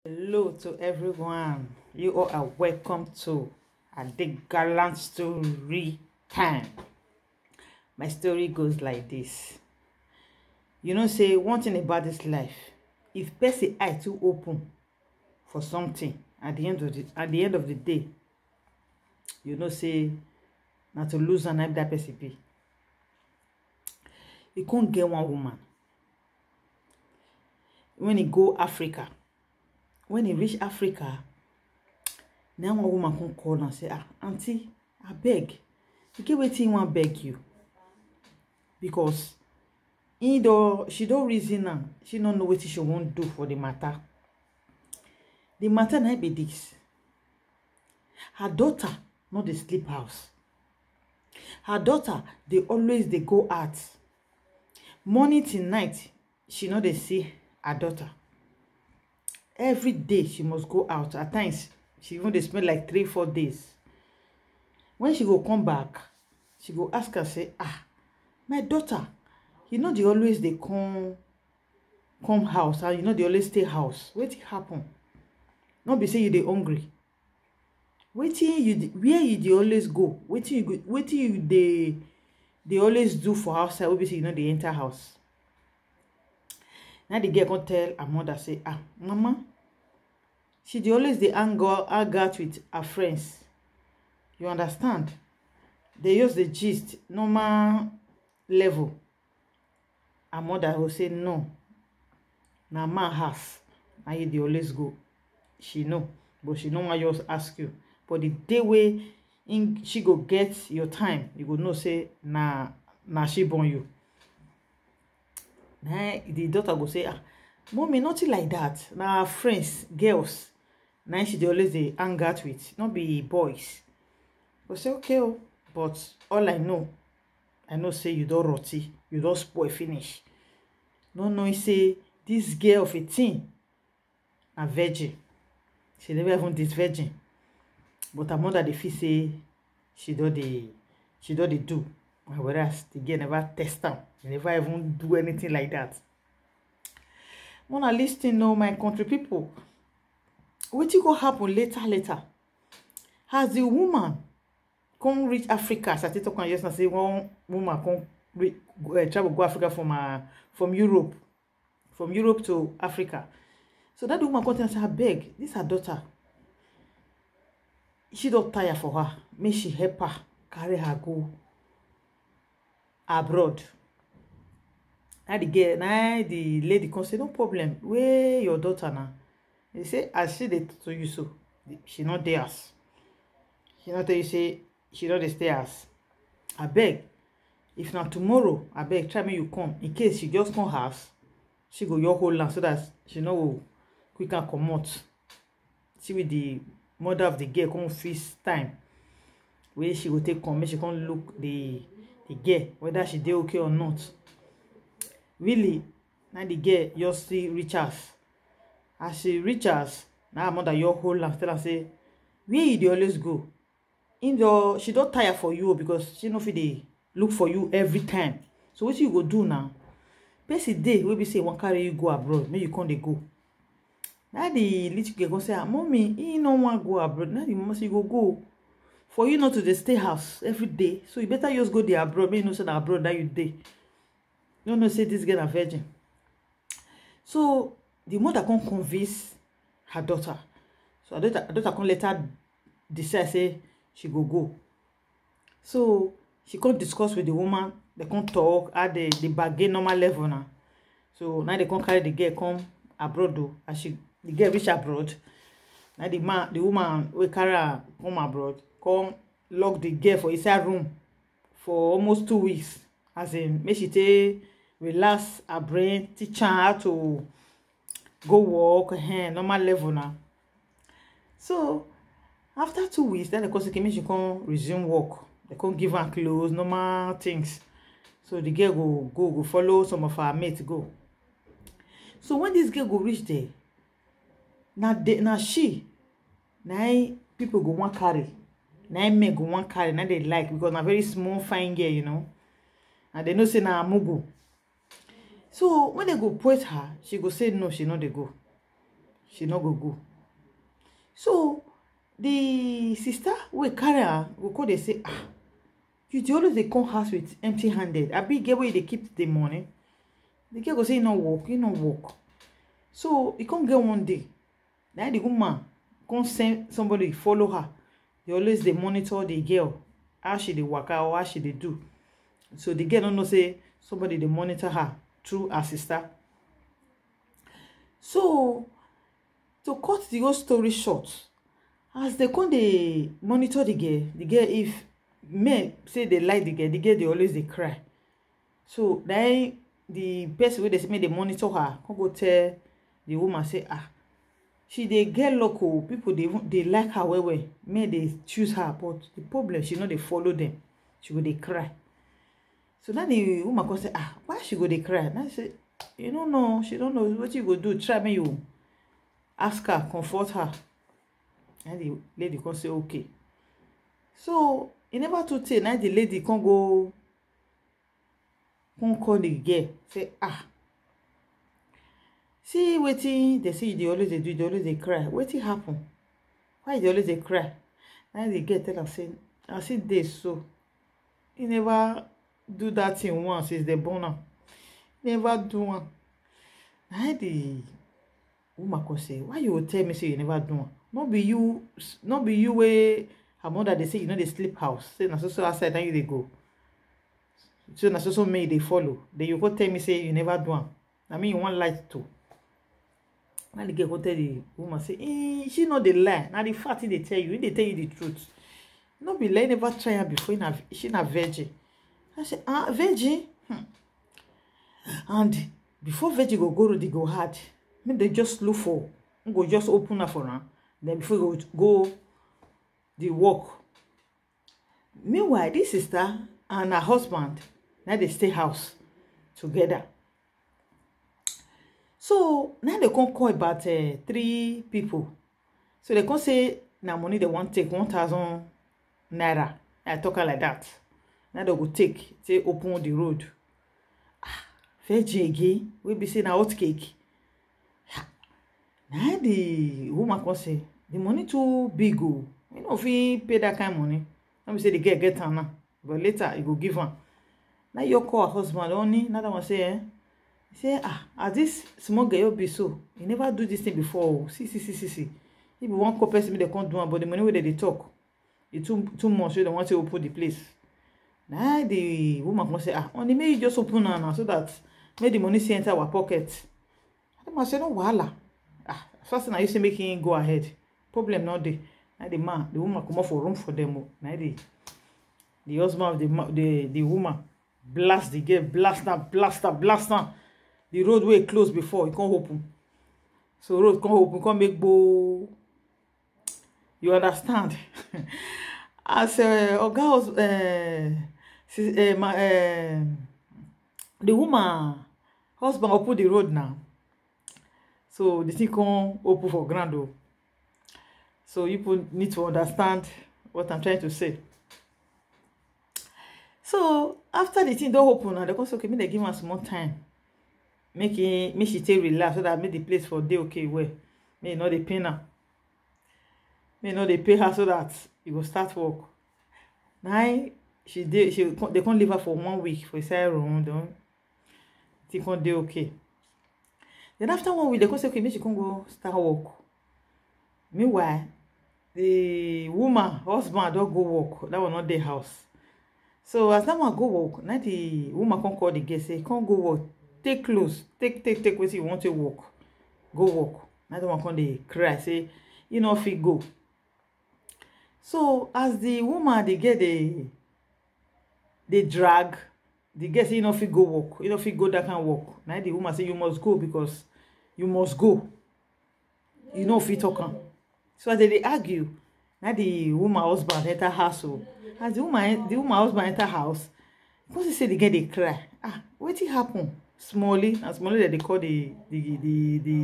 Hello to everyone. You all are welcome to a big gallant story time. My story goes like this. Say one thing about this life. If person eye too open for something at the end of the day, say not to lose an that person be. You can't get one woman. When he go Africa, when he reach Africa, now one woman can call and say, auntie, I beg. You get wetin wan beg you. Because she don't reason am. She don't know what she won't do for the matter. The matter na be this. Her daughter not the sleep house. Her daughter, they always go out. Morning till night, she not dey see her daughter. Every day she must go out. At times, she even dey spend like 3-4 days. When she go come back, she go ask her, say, my daughter, they always they come house, and they always stay house. Wetin happen? Not be say you dey hungry. Where you dey always go? Wetin you dey always do for outside? We be say they enter house. Now the girl can tell her mother, say, mama, she dey always dey hang out with her friends. You understand? They use the gist normal level. Her mother will say, no, na man house. Now you dey always go. She know, but she no wan just ask you. But the day way she go get your time, you go know say na she born you. Now the daughter go say, mommy, nothing like that. Na her friends, girls. Now she dey always dey hang out with, not be boys. But say, okay, but all I know say you don't rotty, you don't spoil finish. No know say this girl of 18 a virgin. She never even this virgin. But her mother dey feel say she don't dey do. Whereas the girl never test am. She never even do anything like that. Wanna listen, my country people. Wetin go happen later? As the woman come reach Africa, as I talk on yesterday, say one woman come travel go Africa from Europe to Africa. So that woman come and say, beg, this her daughter. She don't tire for her. May she help her carry her go abroad. Now the lady come say, no problem. Where your daughter now? They say, as she did to you so, she not theirs. She not tell you say she not dey stay house. I beg, if not tomorrow, I beg, try me you come. In case she just come house, she go your whole land so that she know quick and comot. See with the mother of the girl come feast time. Where she go take come, she come look the girl whether she dey okay or not. Really, now the girl just see reach house. As she reaches, now her mother your whole land tell her say, where you dey always go? She don't tire for you because she no fit dey look for you every time. So what you go do now? Person day we be say one carry you go abroad, make you come dey go. Now the little girl go say, mommy, he no want go abroad. Now the mama say, you go. For you not to dey stay house every day, so you better just go there abroad. Make you know say na abroad that you dey. You don't know say this girl a virgin. So the mother can convince her daughter. So her daughter can let her decide say she go. So she can discuss with the woman. They can talk at the bargain normal level now. So now they can carry the girl come abroad though. As the girl reach abroad, now the woman will carry her come abroad, come lock the girl for inside room for almost 2 weeks. As in, make she take relax her brain, teach her how to go walk, normal level now. So after 2 weeks, then the consequence she can resume work. They can give her clothes, normal things. So the girl go follow some of her mates go. So when this girl go reach there, now people go want carry. Now men go want carry. Now they like because na very small fine girl, and they know say na mugu. So when they go point her, she go say no, she no dey go. she no go. So the sister wey carry her go call dey say, ah, you dey always dey come house with empty handed. Abi get where you dey keep the money? The girl go say e no work. So e come get one day, na the woman come send somebody follow her. They always dey monitor the girl, how she dey waka or how she dey do. So the girl no know say somebody dey monitor her through her sister. So to cut the whole story short, as they come dey monitor the girl, if men say they like the girl dey always dey cry. So then the person wey dey say make dey monitor her come go tell the woman say, ah, she dey get luck o, people dey like her well. Men dey choose her, but the problem, she no dey follow them. She go dey cry. So now the woman come say, ah, why she go dey cry? Now she say, you don't know, she don't know what you go do. Try me, you ask her, comfort her. And the lady come say, okay. So e never too tey. Now the lady come call the girl, say, ah, see wetin they say you dey always dey do, you dey always dey cry. Wetin happen? Why you dey always dey cry? Now the girl tell am say, I see this, so he never do that thing once since they born am. Never do one. Now the woman come say, why you tell me say you never do one? Not be you wey her mother dey say you know dey sleep house. Say na so outside now you dey go. So na so me dey follow. Then you go tell me say you never do one. I mean you want lie too. Now the girl go tell the woman say, she no dey lie. Now the fact they tell you, they tell you the truth. No be lie, never try her before. She na virgin. I say, ah, virgin? And before virgin go road, they go hard. Make they just look for, go just open her for her. Then before you go the work. Meanwhile, this sister and her husband, now they stay house together. So now they come call about 3 people. So they come say now money they want take 1,000 naira. I talk her like that. Now they go take, say open the road. Virgin again, we be saying a hot cake. Now the woman come say the money too big. Oh, you know if he pay that kind of money. Let me say the girl get her now, but later he go give her. Now you call her husband only. Another one say, he say, ah, as this small girl be so, he never do this thing before. See. If you want couple person, they can't do it, but the money where they talk, it's too much. So they want to open the place. Now the woman come say, ah, only may you just open her now so that make the money enter our pocket. I must say no wahala. Ah, first thing I used to make him go ahead. Problem not there. Now the woman come up for room for them. Now the husband of the woman blast the girl, blast her. The road way closed before, it can't open. So road can't open, can't make bo. You understand? As Oga was the woman husband open the road now. So the thing can't open for ground though. So you need to understand what I'm trying to say. So after the thing don't open, now they come say, okay, they give us more time. Make she take relax so that make the place for day okay well. May not dey pay her. May not dey pay her so that you go start work. Now they can't leave her for 1 week for inside room. Don't think can't dey okay. Then after 1 week, they come say, okay, make she come go start work. Meanwhile, the woman husband don't go work. That was not their house. So as that one go work, now the woman come call the girl say, come go work. Take clothes, take what you want to work. Go work. Now the one come dey cry, say, you know, if you go. So as the woman, the girl, they drag, the girl say, you know, if you go work, you know, if you go that kind of work. Now the woman say, you must go because you must go. You know, if you talk. So as they argue, now the woman husband enter house. So as the woman husband enter house, because he say the girl they cry. Ah, what happen? Smally that they call the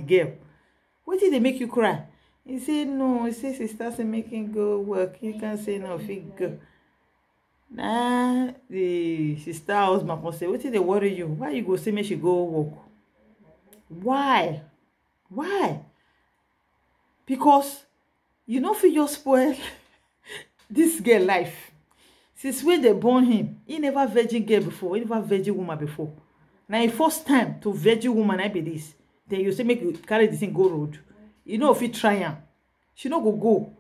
girl. What did they make you cry? He said no. He says sister say making go work. You can't say no if you go. Nah, the sister husband must say, what did they worry you? Why you go say me she go work? Why? because you know fit just spoil this girl life. Since when they born him, he never virgin girl before, he never virgin woman before. Now the first time to virgin woman I be this. Then you say make you carry this thing go road. You know if you try am, she no go.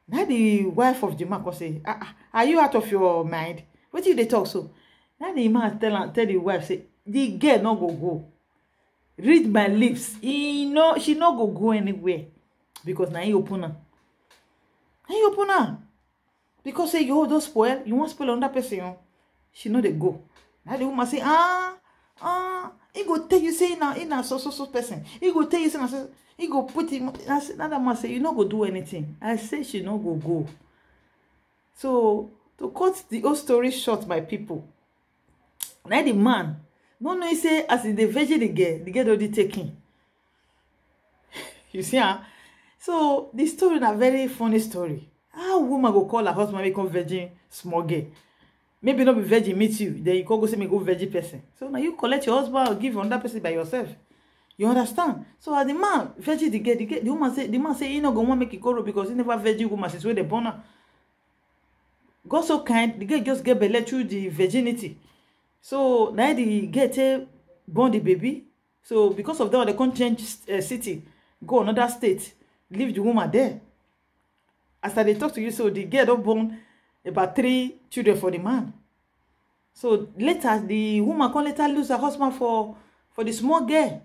Now the wife of the man can say, are you out of your mind? What do they talk so? Now the man tell the wife say, the girl no go. Read my lips. She no go anywhere. Because now he open her. Because say you don't spoil, you want spoil another person. She know they go. Now the woman say, he go tell you say in a so person. He go tell you say he go put him. Another man say you no go do anything. I say she no go. So to cut the whole story short, my people. Now the man, no he say as the virgin the girl already taking. You see, huh? So the story na very funny story. How woman go call her husband become virgin small girl? Maybe not be virgin meet you, then you go say me go virgin person. So now you collect your husband or give another person by yourself. You understand? So as the man virgin the girl, the man say he no go want make it go because he never virgin woman since when they born her. God so kind, the girl just get belle through the virginity. So now the girl born the baby. So because of that, they can't change city, go another state, leave the woman there. As I talk to you, so the girl don't born about 3 children for the man. So later the woman can later lose her husband for the small girl.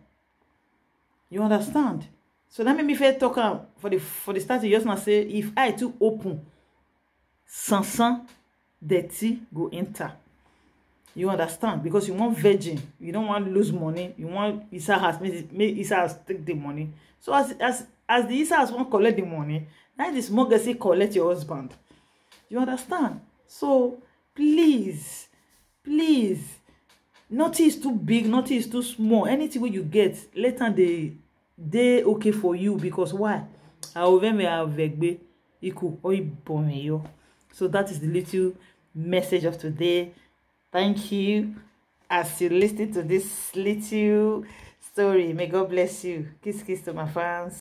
You understand? So that made me fair talk for the start. Just now say if I too open, sansan dirty go enter. You understand? Because you want virgin, you don't want to lose money. You want Isa has make Isa has take the money. So as the Isa has want collect the money, now the small girl say collect your husband. You understand? So please, nothing is too big, nothing is too small. Anything you get, later they okay for you because why? So that is the little message of today. Thank you as you listen to this little story. May God bless you. Kiss to my fans.